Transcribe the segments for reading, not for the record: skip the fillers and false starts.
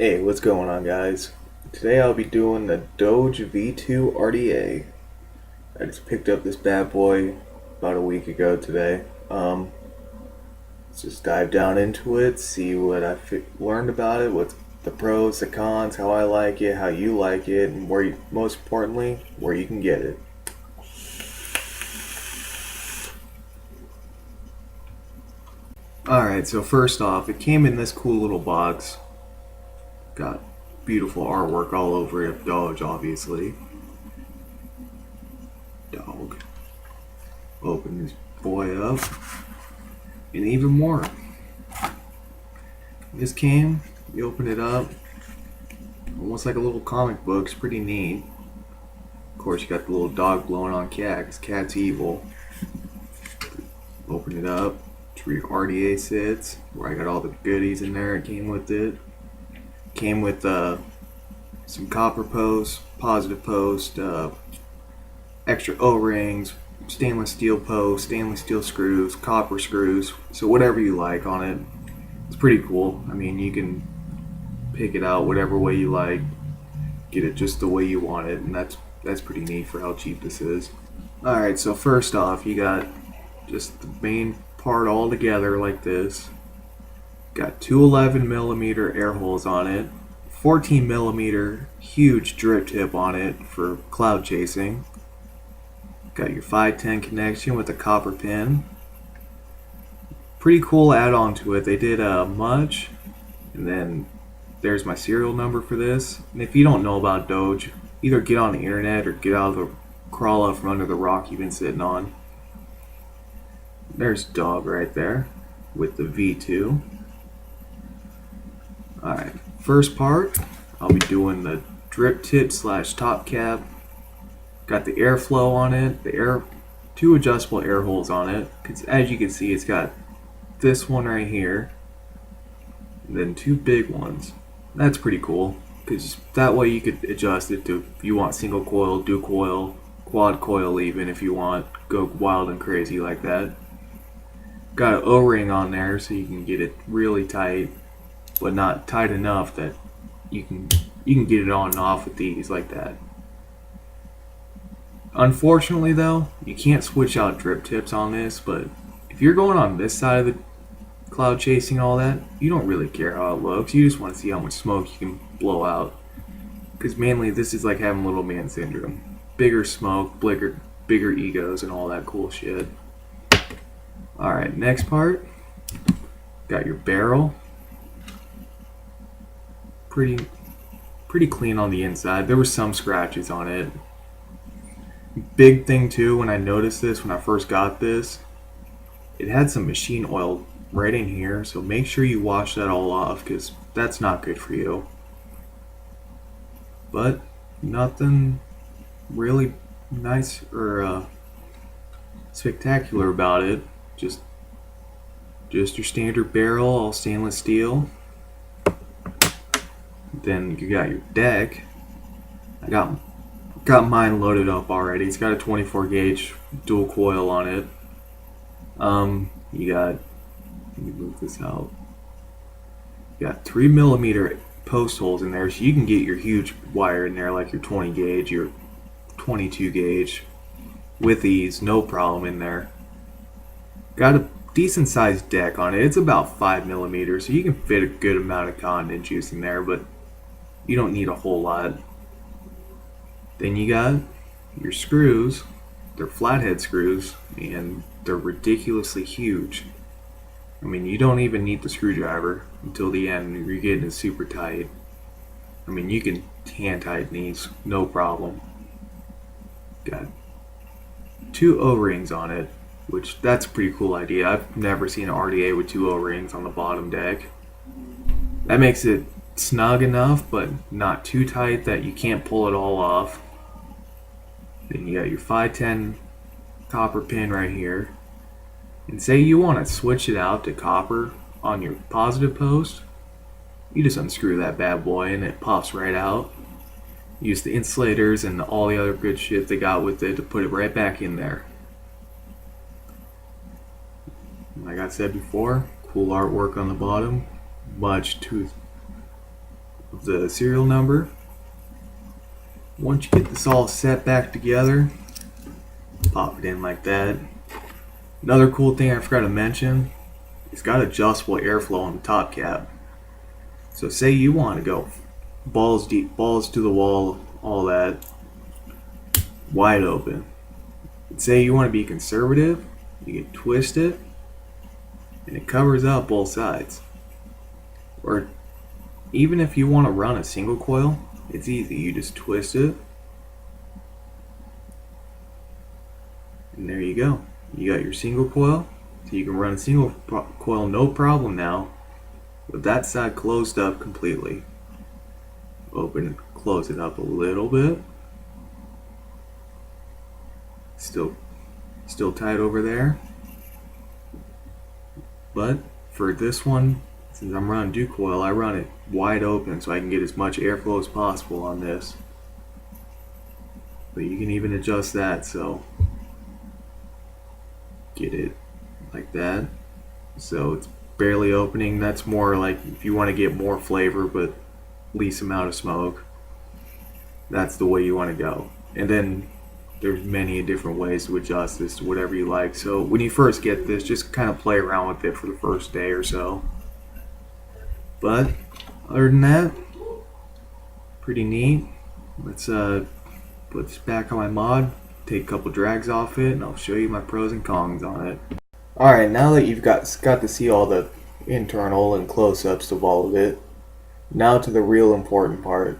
Hey, what's going on, guys? Today I'll be doing the Doge V2 RDA. I just picked up this bad boy about a week ago today. Let's just dive down into it, see what learned about it, what's the pros, the cons, how I like it, how you like it, and most importantly, where you can get it. Alright, so first off, it came in this cool little box. Got beautiful artwork all over it, Doge, obviously. Dog. Open this boy up. And even more. This came, you open it up, almost like a little comic book. It's pretty neat. Of course, you got the little dog blowing on cat, because cat's evil. Open it up, it's where your RDA sits, where I got all the goodies in there. It came with it. Came with some copper posts, positive post, extra O-rings, stainless steel posts, stainless steel screws, copper screws, so whatever you like on it. It's pretty cool. I mean, you can pick it out whatever way you like, get it just the way you want it, and that's pretty neat for how cheap this is. Alright, so first off, you got just the main part all together like this. Got two 11mm air holes on it, 14mm huge drip tip on it for cloud chasing. Got your 510 connection with a copper pin. Pretty cool add-on to it. They did much, and then there's my serial number for this. And if you don't know about Doge, either get on the internet or get out of the crawl out from under the rock you've been sitting on. There's dog right there with the V2. Alright, first part, I'll be doing the drip tip / top cap. Got the airflow on it, two adjustable air holes on it. As you can see, it's got this one right here, and then two big ones. That's pretty cool, because that way you could adjust it to if you want single coil, dual coil, quad coil even if you want. Go wild and crazy like that. Got an O-ring on there so you can get it really tight, but not tight enough that you can get it on and off with these like that. Unfortunately though, you can't switch out drip tips on this, but if you're going on this side of the cloud chasing all that, you don't really care how it looks. You just want to see how much smoke you can blow out. Because mainly this is like having little man syndrome. Bigger smoke, bigger egos and all that cool shit. Alright, next part. Got your barrel. Pretty clean on the inside. There were some scratches on it. Big thing too, when I noticed this when I first got this, it had some machine oil right in here, so make sure you wash that all off because that's not good for you. But nothing really nice or spectacular about it. Just your standard barrel, all stainless steel. Then you got your deck. I got mine loaded up already. It's got a 24 gauge dual coil on it. Let me move this out. You got 3mm post holes in there, so you can get your huge wire in there, like your 20 gauge, your 22 gauge, with ease, no problem in there. Got a decent sized deck on it. It's about 5mm, so you can fit a good amount of condensate juice in there, but you don't need a whole lot. Then you got your screws. They're flathead screws, and they're ridiculously huge. I mean, you don't even need the screwdriver until the end. You're getting it super tight. I mean, you can hand tighten these, no problem. Got two O-rings on it, which that's a pretty cool idea. I've never seen an RDA with two O-rings on the bottom deck. That makes it snug enough, but not too tight that you can't pull it all off. Then you got your 510 copper pin right here. And say you want to switch it out to copper on your positive post, you just unscrew that bad boy and it pops right out. Use the insulators and all the other good shit they got with it to put it right back in there. Like I said before, cool artwork on the bottom, much to the serial number. Once you get this all set back together, pop it in like that. Another cool thing I forgot to mention, it's got adjustable airflow on the top cap. So say you want to go balls deep, balls to the wall, all that, wide open. And say you want to be conservative, you can twist it, and it covers up both sides. Or even if you want to run a single coil, it's easy. You just twist it, and there you go. You got your single coil, so you can run a single coil no problem now, with that side closed up completely. Open, close it up a little bit. Still tight over there. But for this one, since I'm running Duke coil, I run it wide open so I can get as much airflow as possible on this. But you can even adjust that, so get it like that. So it's barely opening. That's more like if you want to get more flavor but least amount of smoke. That's the way you want to go. And then there's many different ways to adjust this to whatever you like. So when you first get this, just kind of play around with it for the first day or so. But other than that, pretty neat. Let's put this back on my mod, take a couple drags off it, and I'll show you my pros and cons on it. Alright, now that you've got to see all the internal and close-ups of all of it, now to the real important part.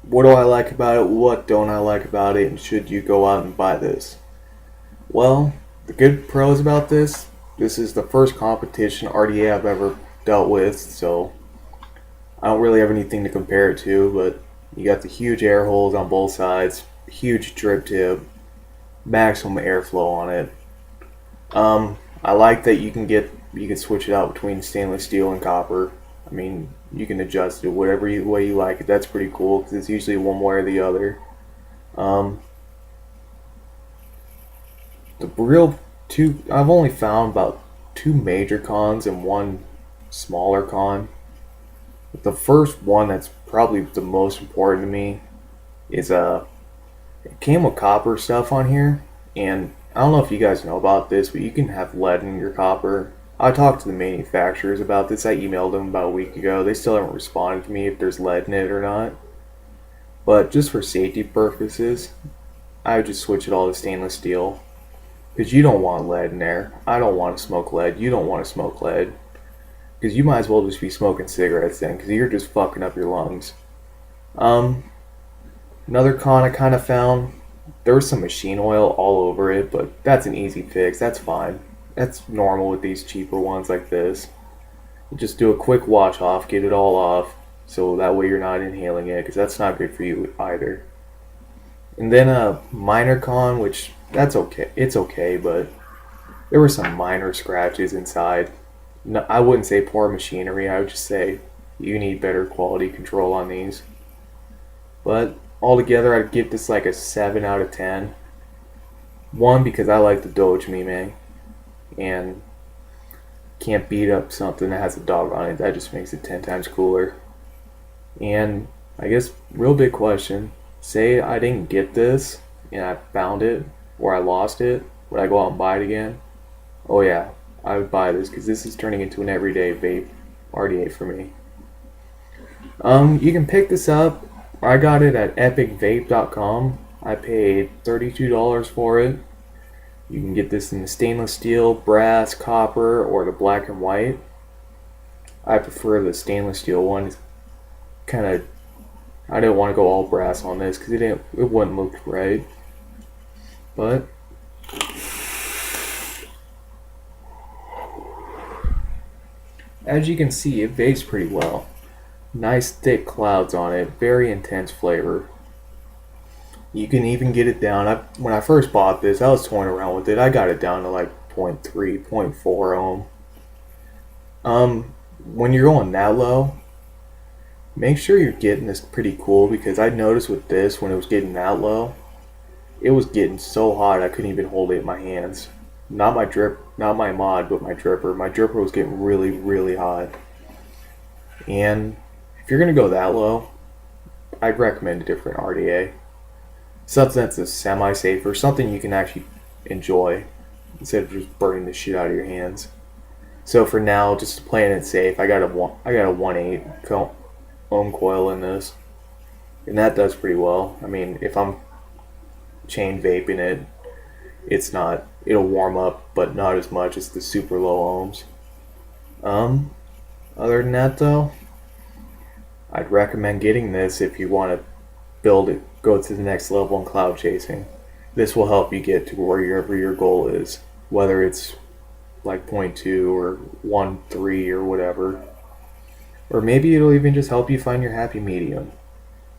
What do I like about it? What don't I like about it? And should you go out and buy this? Well, the good pros about this is the first competition RDA I've ever dealt with, so I don't really have anything to compare it to, but you got the huge air holes on both sides, huge drip tip, maximum airflow on it. I like that you can switch it out between stainless steel and copper. I mean, you can adjust it whatever way you like it. That's pretty cool because it's usually one way or the other. I've only found about 2 major cons and 1 smaller con. But the first one that's probably the most important to me is it came with copper stuff on here, and I don't know if you guys know about this, but you can have lead in your copper. I talked to the manufacturers about this. I emailed them about a week ago. They still haven't responded to me if there's lead in it or not. But just for safety purposes, I would just switch it all to stainless steel. Because you don't want lead in there. I don't want to smoke lead. You don't want to smoke lead. Because you might as well just be smoking cigarettes then, because you're just fucking up your lungs. Another con I kind of found, there was some machine oil all over it, but that's an easy fix. That's fine. That's normal with these cheaper ones like this. You just do a quick wash off, get it all off, so that way you're not inhaling it, because that's not good for you either. And then a minor con, which that's okay. It's okay, but there were some minor scratches inside. No, I wouldn't say poor machinery. I would just say you need better quality control on these. But altogether, I'd give this like a 7 out of 10. 1, because I like the Doge meme, and can't beat up something that has a dog on it. That just makes it 10 times cooler. And I guess real big question, say I didn't get this and I found it or I lost it, would I go out and buy it again? Oh yeah, I would buy this because this is turning into an everyday vape RDA for me. You can pick this up. I got it at epicvape.com. I paid $32 for it. You can get this in the stainless steel, brass, copper, or the black and white. I prefer the stainless steel one. It's kind of, I didn't want to go all brass on this because it wouldn't look right. But as you can see, it vapes pretty well. Nice thick clouds on it, very intense flavor. You can even get it down. When I first bought this, I was toying around with it. I got it down to like 0.3, 0.4 ohm. When you're going that low, make sure you're getting this pretty cool, because I noticed with this, when it was getting that low, it was getting so hot I couldn't even hold it in my hands. Not my mod, but my dripper. My dripper was getting really, really hot. And if you're gonna go that low, I'd recommend a different RDA. Something that's a semi-safe or something you can actually enjoy instead of just burning the shit out of your hands. So for now, just playing it safe, I got a 1/8 ohm coil in this, and that does pretty well. I mean, if I'm chain vaping it, it'll warm up, but not as much as the super low ohms. Other than that though, I'd recommend getting this if you want to build it, go to the next level in cloud chasing. This will help you get to wherever your goal is, whether it's like 0.2 or 1.3 or whatever. Or maybe it'll even just help you find your happy medium.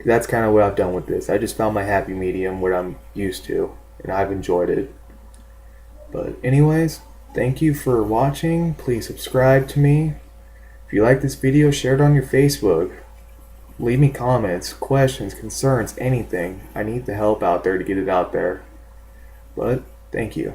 That's kind of what I've done with this. I just found my happy medium, what I'm used to, and I've enjoyed it. But anyways, thank you for watching. Please subscribe to me. If you like this video, share it on your Facebook. Leave me comments, questions, concerns, anything. I need the help out there to get it out there. But thank you.